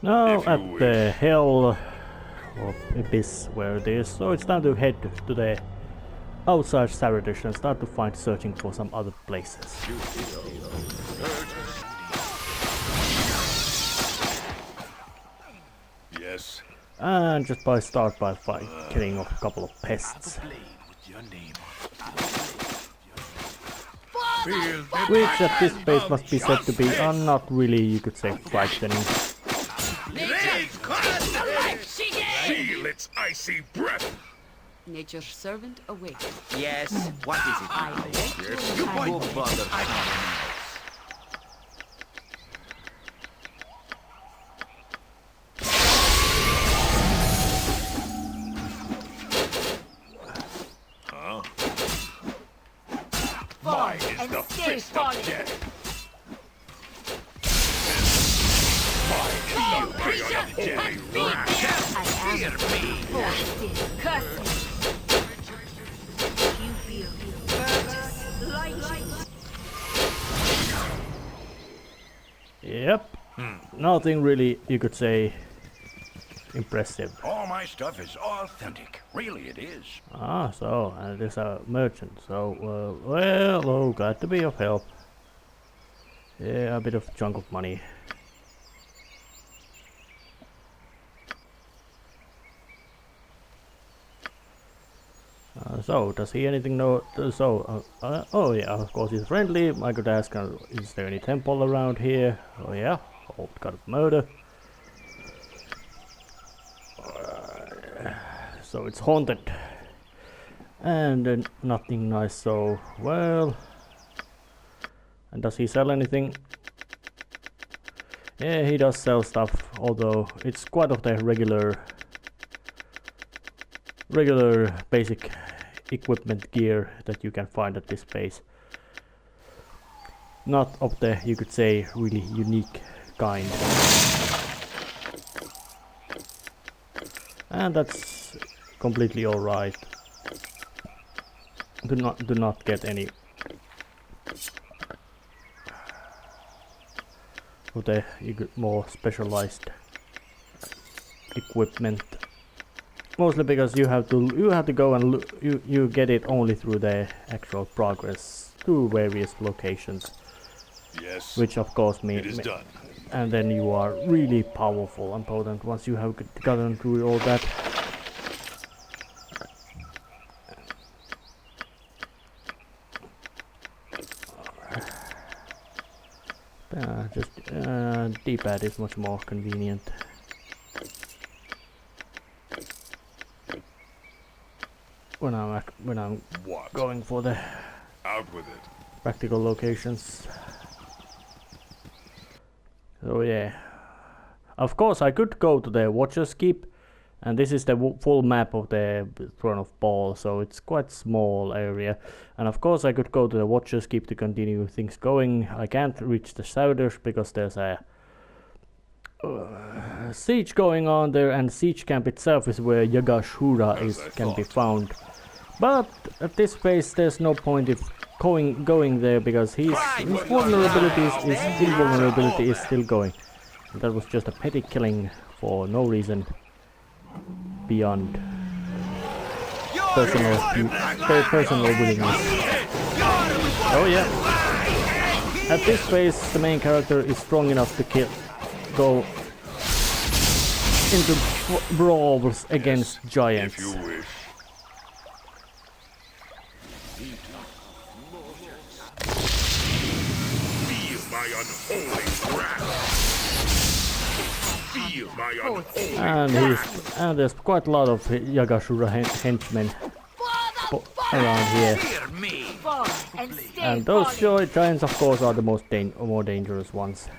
Now at the hell or abyss where it is, so it's time to head to the outside Saradis and start to searching for some other places. Yes. And just start by killing off a couple of pests. Which at this base must be said to be not really, you could say, frightening. Feel its icy breath. Nature's servant awaits. Yes, what is it? Yes, you Go bother. Mine is the fist of death. Mine is the fist of deadly wrath. I am forced. Curse. You feel Yep. Nothing really, you could say, impressive. All my stuff is authentic. Really, it is. Ah, so, and it is a merchant, so, well, oh, glad to be of help. Yeah, a bit of chunk of money. So, does he anything know? Oh yeah, of course he's friendly. I could ask, is there any temple around here? Oh yeah, old god of murder. So it's haunted. And nothing nice, so, well... And does he sell anything? Yeah, he does sell stuff, although it's quite of the regular basic equipment gear that you can find at this base. Not of the, you could say, really unique kind. And that's completely alright. Do not get any of the more specialized equipment. Mostly because you have to go and look, you get it only through the actual progress to various locations. Yes. Which of course means it is done. And then you are really powerful and potent once you have gotten through all that. D-pad is much more convenient. When I'm What? going for the Out with it. practical locations. So yeah, of course I could go to the Watcher's Keep, and this is the full map of the Throne of Ball, so it's quite small area. And of course I could go to the Watcher's Keep to continue things going. I can't reach the Souders because there's a siege going on there, and siege camp itself is where Yaga-Shura can be found. But at this phase there's no point if going there because his invulnerability is still going. And that was just a petty killing for no reason beyond personal willingness. Oh yeah. At this phase the main character is strong enough to go into brawls against giants. If you wish. Feel my unholy wrath. Feel my unholy And there's quite a lot of Yaga-Shura henchmen around here. And those giants of course are the more dangerous ones.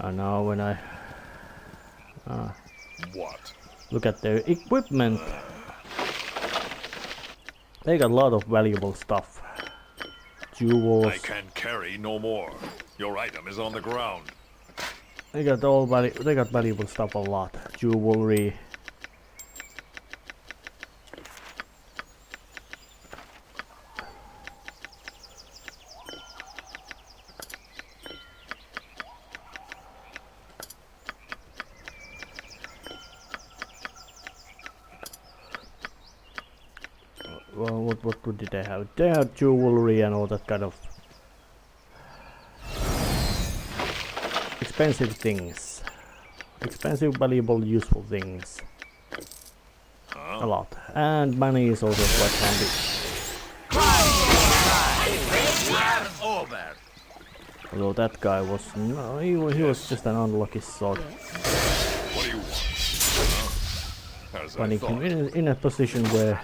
And now when I What? look at their equipment, they got a lot of valuable stuff. Jewels. I can carry no more. Your item is on the ground. They got valuable stuff a lot. Jewelry. well, what did they have? They had jewelry and all that kind of expensive things. Expensive, valuable, useful things. A lot. And money is also quite handy. Although that guy was... no, he was just an unlucky sod. What do you want? As I Putting thought. him in a position where...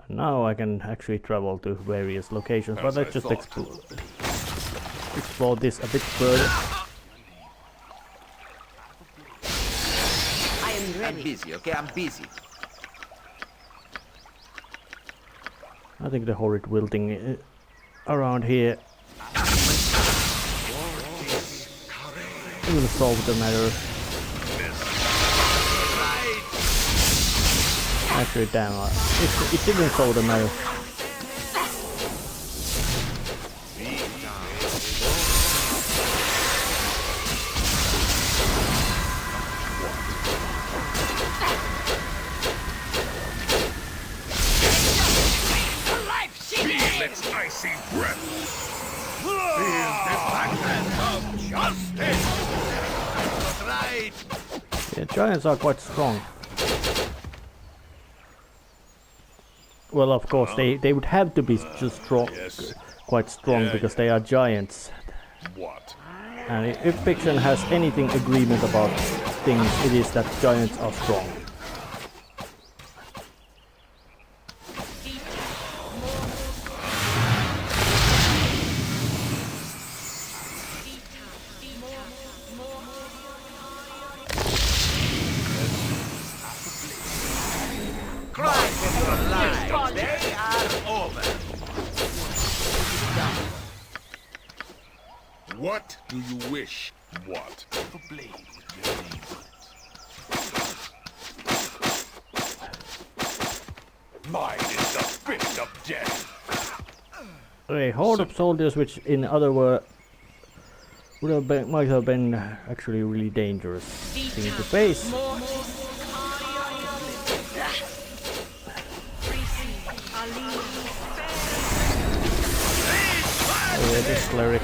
now I can actually travel to various locations, but let's just explore this a bit further. I am I'm ready. busy, okay? I'm busy. I think the horrid wilting around here will solve the matter. Actually, damn, it didn't solve the matter. Feel its icy breath. Feel the blackness of justice. Right. Yeah, giants are quite strong. Well, of course, they would have to be just strong, Yes. quite strong, Yeah, because they are giants. What? And if fiction has anything agreement about things, it is that giants are strong. They are over. What do you wish? What? Mine is the fist of death. A horde of soldiers, which in other words might have been actually really dangerous thing to face. Oh yeah, this cleric.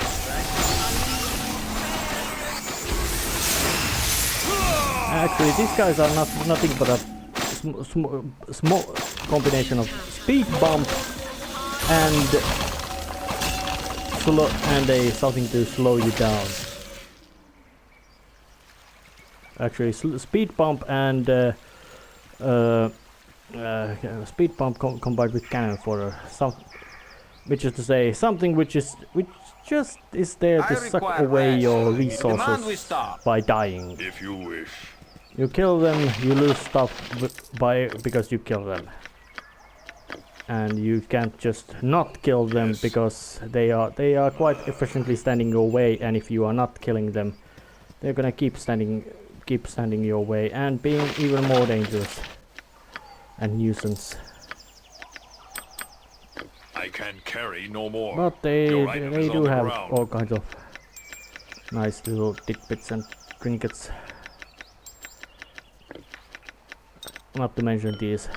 Actually, these guys are nothing but a small combination of speed bump and something to slow you down. Actually, speed bump and speed bump combined with cannon fodder, which is to say something which just is there to suck away your resources by dying. If you wish. You kill them, you lose stuff because you kill them. And you can't just not kill them because they are quite efficiently standing your way, and if you are not killing them, they're gonna keep standing your way and being even more dangerous and nuisance. I can carry no more. But they Your item is do on the have ground. all kinds of nice little tidbits and trinkets. Not to mention these.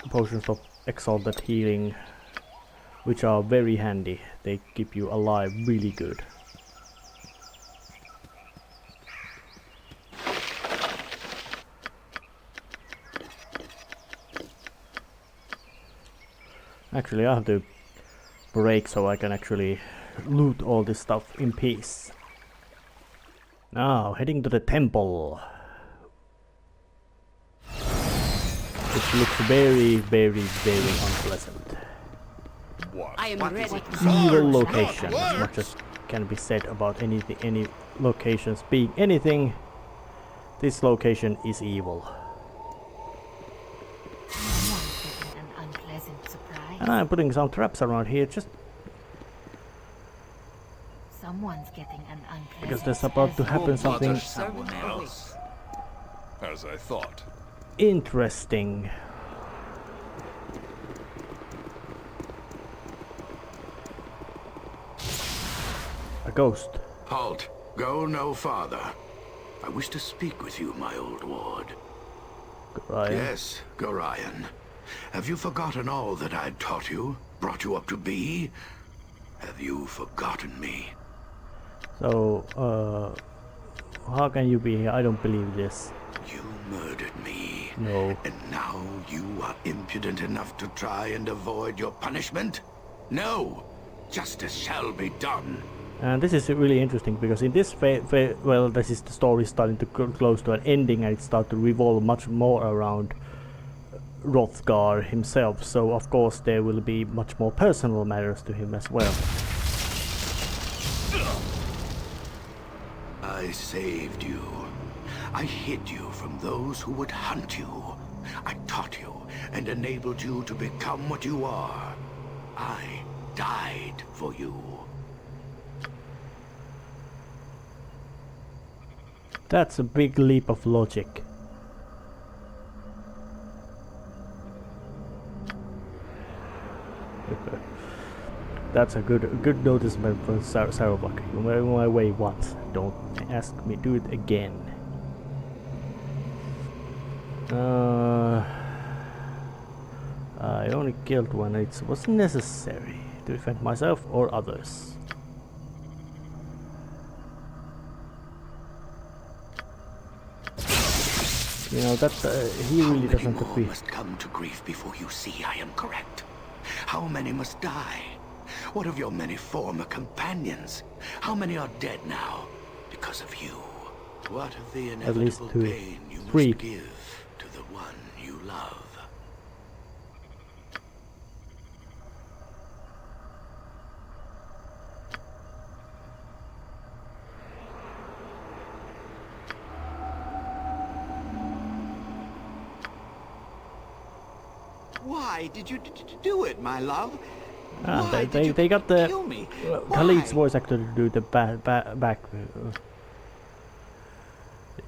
Potions of exalted healing, which are very handy. They keep you alive really good. Actually, I have to break so I can actually loot all this stuff in peace. Now, heading to the temple. Which looks very, very, very unpleasant. What? I am ready. Evil location, as much as can be said about any locations being anything. This location is evil. An unpleasant surprise. And I'm putting some traps around here just Someone's getting an unpleasant because there's about to happen something. Servant awaits. As I thought. Interesting. A ghost. Halt. Go no farther. I wish to speak with you, my old ward. Right. Yes, Gorion. Have you forgotten all that I'd taught you? Brought you up to be? Have you forgotten me? So, how can you be here? I don't believe this. You murdered me. No. And now you are impudent enough to try and avoid your punishment? No! Justice shall be done. And this is really interesting because in this well, this is the story starting to close to an ending, and it starts to revolve much more around Hrothgar himself. So of course there will be much more personal matters to him as well. I saved you. I hid you from those who would hunt you. I taught you and enabled you to become what you are. I died for you. That's a big leap of logic. That's a good noticement from Sarumak. You went my way once. Don't ask me to do it again. I only killed when it was necessary to defend myself or others. You know that he really doesn't How many be. more must come to grief before you see I am correct? How many must die? What of your many former companions? How many are dead now because of you? What of the At least inevitable 2, pain you 3. must give to the one you love? Why did you do it, my love? Why did you They got the kill me? Khalid's Why? voice actor to do the back.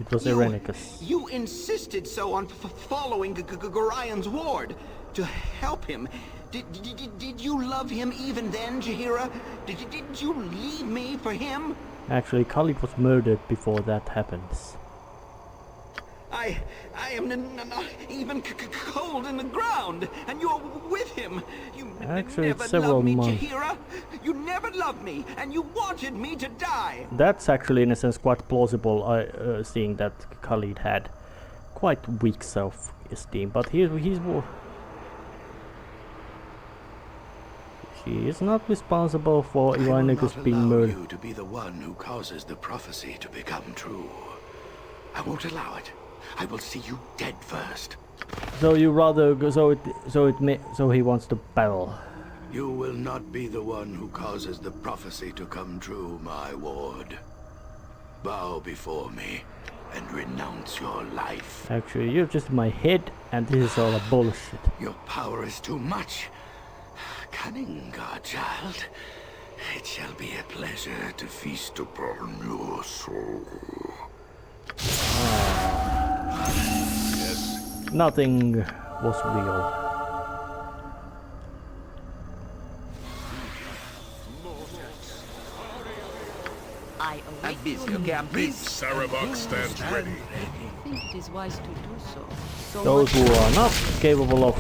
It was Irenicus. You insisted so on following Gorion's ward to help him. Did you love him even then, Jaheira? Did you leave me for him? Actually, Khalid was murdered before that happens. I am not even cold in the ground, and you're with him. You Actually, never it's several loved me, months. Jaheira. You never loved me, and you wanted me to die. That's actually, in a sense, quite plausible. Seeing that Khalid had quite weak self-esteem, but he is not responsible for I will Irenicus not being allow murdered. you to be the one who causes the prophecy to become true. I won't allow it. I will see you dead first. So you rather go, so he wants to battle. You will not be the one who causes the prophecy to come true, my ward. Bow before me and renounce your life. Actually, you're just in my head, and this is all a bullshit. Your power is too much. Cunning, godchild. It shall be a pleasure to feast upon your soul. Nothing was real. I I'm await busy, your okay? I'm busy. Saravok stands ready. I think it is wise to do so. So Those much who are not capable of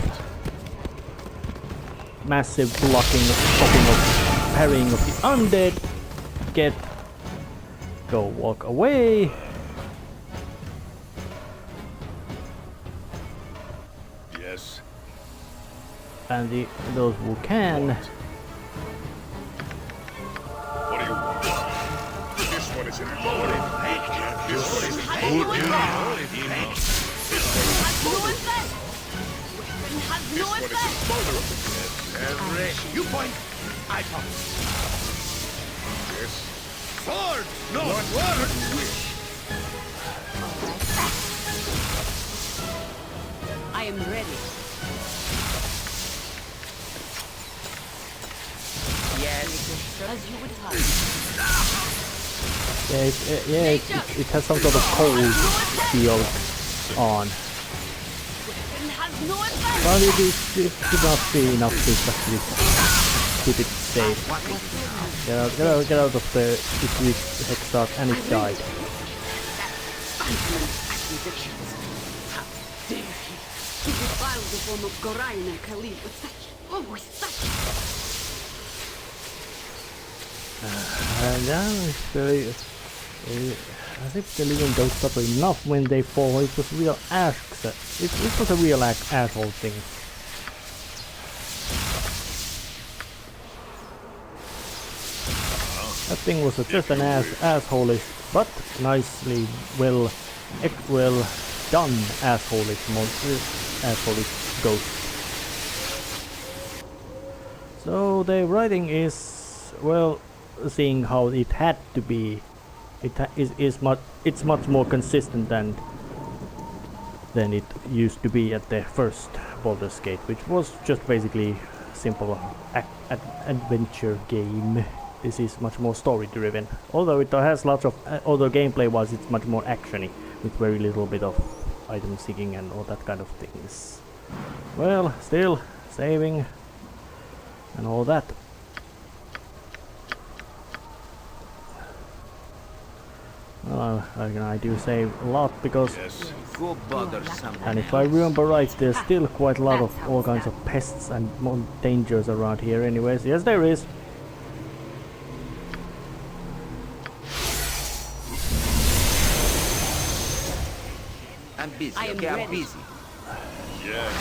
massive blocking, stopping of parrying of the undead, go walk away. Yes. And those who can, What do you want? This one is invulnerable. This one is invulnerable. This one is invulnerable. You point. I point. Yes. Sword! No sword! I am ready. Yes. As you would have. it has some sort of cold feel. on. Weapon has no advantage. But it should not be enough to actually keep it safe. Get out of the Ithric head start, and it died. Accusations. How dare he? To defile the form of Goraina Khalil with such, And then it's very, as if the living don't suffer enough when they fall. It was real it was a real asshole thing. That thing was just an asshole-ish, but nicely well done asshole-ish ghost. So the writing is, well, seeing how it had to be, it's much more consistent than it used to be at the first Baldur's Gate, which was just basically simple adventure game. This is much more story driven, although it has lots of although gameplay wise it's much more actiony with very little bit of item seeking and all that kind of things. Well, still saving and all that. Well, I do save a lot because, Go bother someone. and if I remember right, there's still quite a lot of all kinds of pests and more dangers around here anyways. Yes, there is. I'm busy, I am okay? I'm ready. busy. Yes.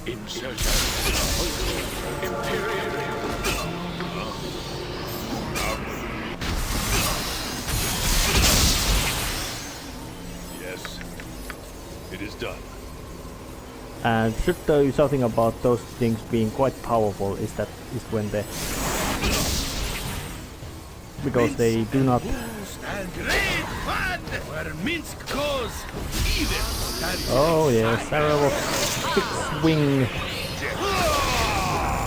Insurgent. Imperial. Yes. It is done. And should tell you something about those things being quite powerful is when they, because they do not, And great fun where Minsk goes, even oh yes, Sarah was six-wing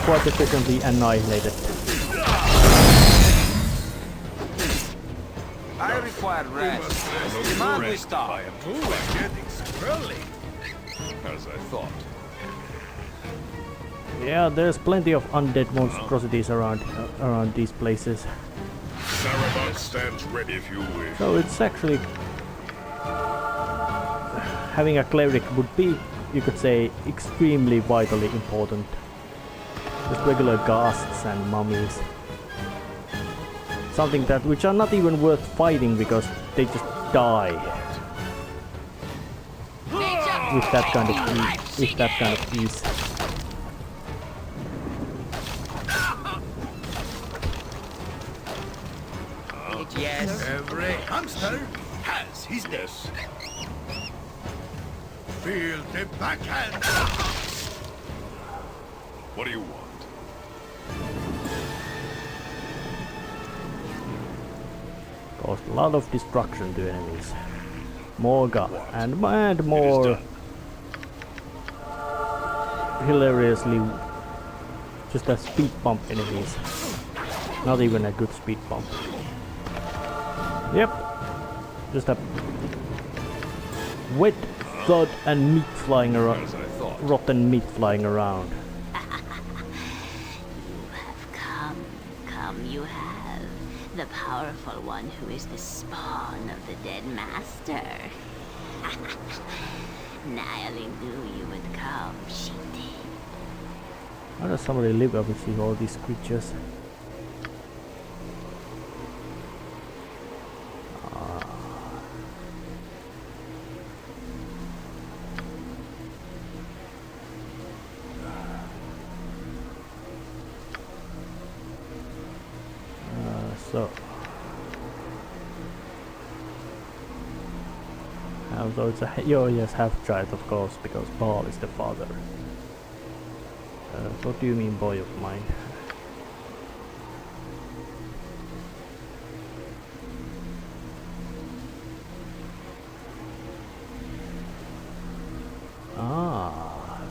quite efficiently annihilated. I require rest. Demand we stop. I am getting scrolling. As I thought. Yeah, there's plenty of undead monstrosities around these places. Saruman stands ready if you wish. So it's actually, having a cleric would be, you could say, extremely vitally important. Just regular ghasts and mummies. Something which are not even worth fighting because they just die. With that kind of ease. Yes. every hamster has his day. Yes. Feel the backhand. What do you want? Caused a lot of destruction to enemies. More and It is more done. hilariously just a speed bump enemies. Not even a good speed bump. Yep. Just a wet thud and meat flying around. As I thought. Rotten meat flying around. Come, you have. The powerful one who is the spawn of the dead master. Niling knew you would come, she did. How does somebody live up with all these creatures? So, so it's a yes, half-child, of course, because Baal is the father. What do you mean, boy of mine?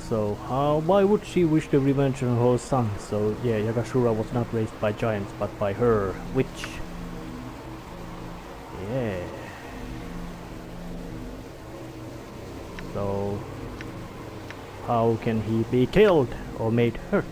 So why would she wish the revenge on her son? So yeah, Yaga-Shura was not raised by giants, but by her witch. Yeah. So how can he be killed or made hurt?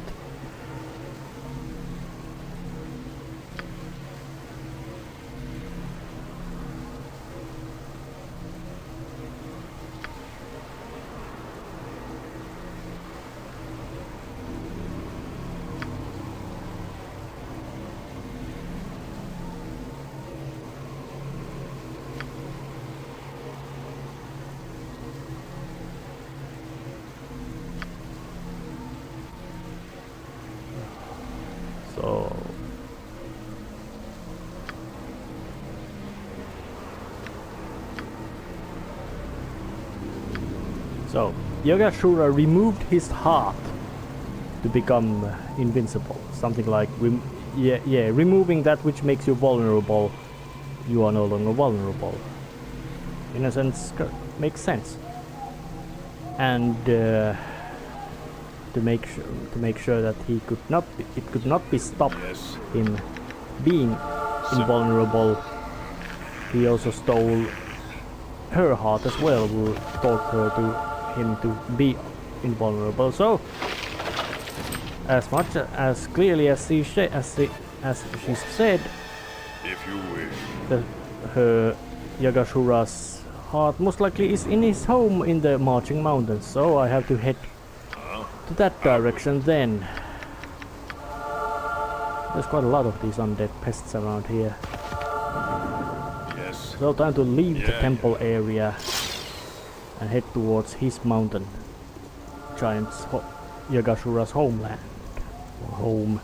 So Yaga-Shura removed his heart to become invincible. Something like, removing that which makes you vulnerable, you are no longer vulnerable. In a sense, makes sense. And to make sure that it could not be stopped in being invulnerable, he also stole her heart as well, who taught him to be invulnerable. So, as much as clearly as she said, If you wish. her Yaga-Shura's heart most likely is in his home in the Marching Mountains. So I have to head to that direction then. There's quite a lot of these undead pests around here. Yes. So time to leave the temple area and head towards his mountain giant's Yaga-Shura's homeland, or home,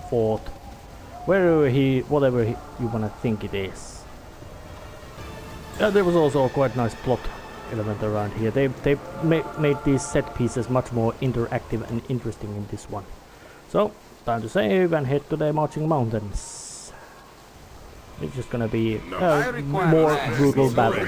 fort, whatever you wanna think it is. There was also a quite nice plot element around here. They made these set pieces much more interactive and interesting in this one. So time to save and head to the Marching Mountains. It's just gonna be more brutal battle.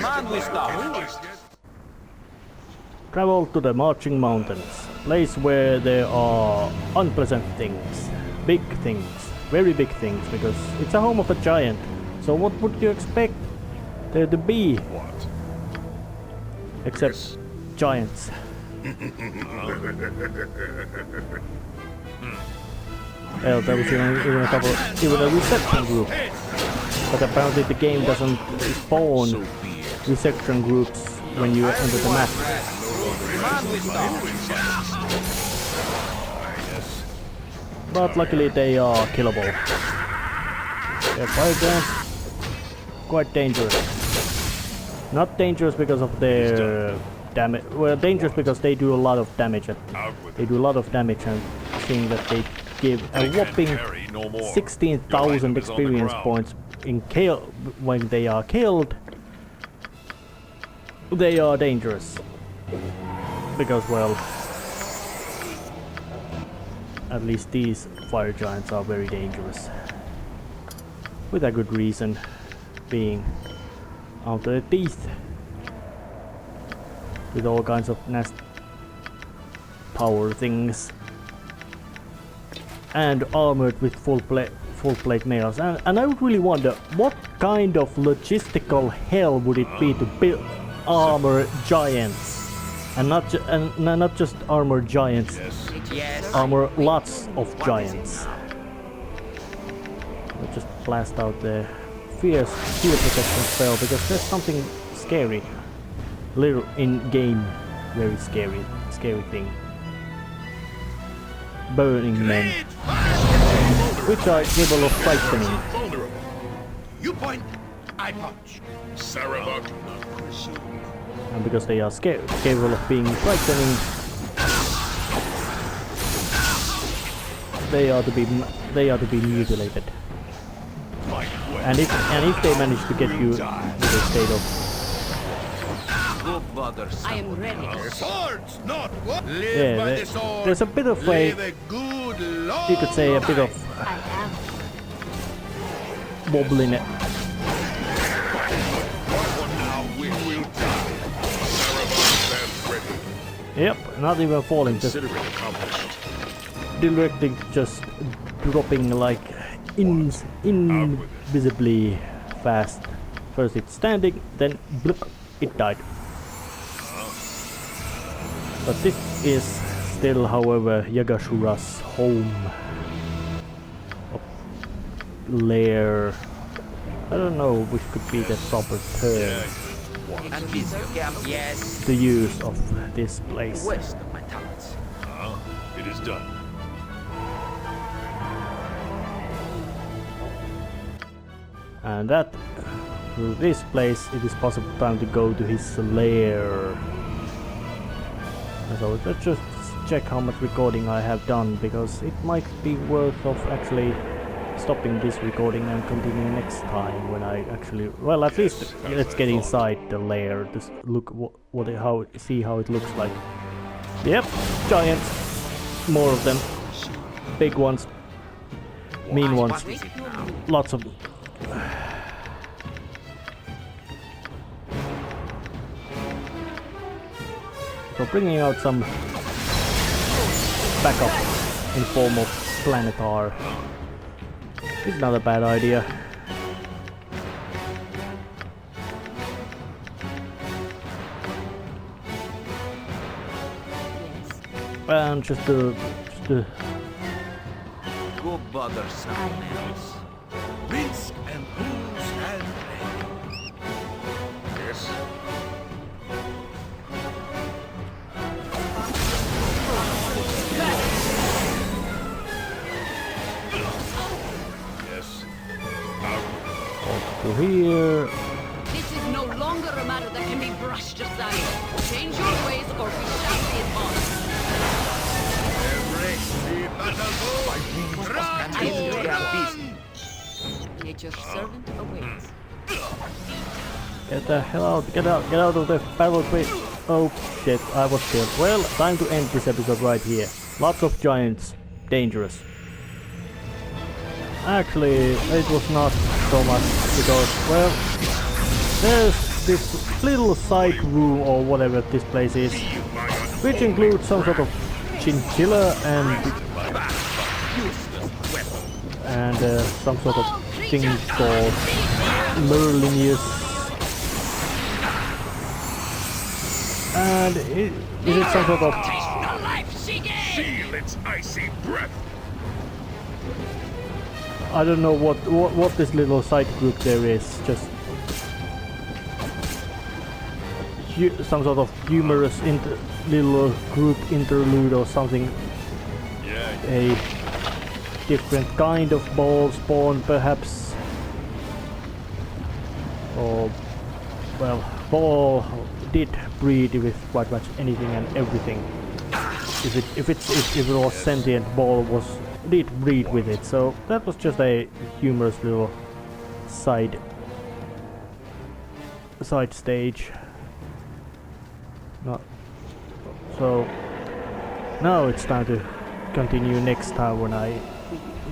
Travel to the Marching Mountains, place where there are unpleasant things, big things, very big things, because it's a home of a giant. So what would you expect there to be? What? Except giants. Well, there was even a reception group. But apparently the game doesn't spawn reception groups when you enter the map. But luckily they are killable. They're quite dangerous. Not dangerous because of their damage. Well, dangerous because they do a lot of damage. They do a lot of damage, and seeing that they give a whopping 16,000 experience points in when they are killed. They are dangerous. Because, well, at least these fire giants are very dangerous. With a good reason, being out of the teeth. With all kinds of nasty power things. And armored with full plate mails. And I would really wonder, what kind of logistical hell would it be to build armor giants? And not just armor giants, armor lots of giants. I'll just blast out the fear protection spell, because there's something scary, little in game, very scary thing. Burning men, which are capable of frightening. Vulnerable. You point, I punch. Sarabak, not presume. And because they are capable of being frightening, they are to be mutilated. And if they manage to get you into a state of, I am ready. Swords, not what? yeah, there's a bit of a, you could say a bit of I have wobbling it. Yep, not even falling, just directly just dropping like invisibly fast First it's standing, then blip, it died. But this is still, however, Yaga-Shura's home. Lair. I don't know which could be the proper term. Yes. The use of this place. Waste of my talents. It is done. And that, through this place, it is possible time to go to his lair. So let's just check how much recording I have done, because it might be worth of actually stopping this recording and continuing next time when I actually, well, at least let's get inside the lair to look see how it looks like. Yep, giants, more of them, big ones, mean ones, lots of. So bringing out some backup in form of planetar is not a bad idea. And just to Go bother someone else. Rinse and bruise and play. Yes. Yes. to here. This is no longer a matter that can be brushed aside. Change your ways or we shall be involved. Nature's servant awaits. Get the hell out, get out of the battle pit. Oh shit, I was killed. Well, time to end this episode right here. Lots of giants, dangerous. Actually, it was not so much because, well, there's this little side room or whatever this place is, which includes some sort of chinchilla and some sort of thing called Merlinius. And is it some sort of... Feel its icy breath. I don't know what this little side group there is, just some sort of humorous little group interlude or something. Yeah. A different kind of ball spawn perhaps, or well, ball did breed with quite much anything and everything. If it was sentient, ball did breed with it, so that was just a humorous little side stage. So now it's time to continue next time when I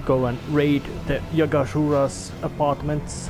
go and raid the Yaga-Shura's apartments.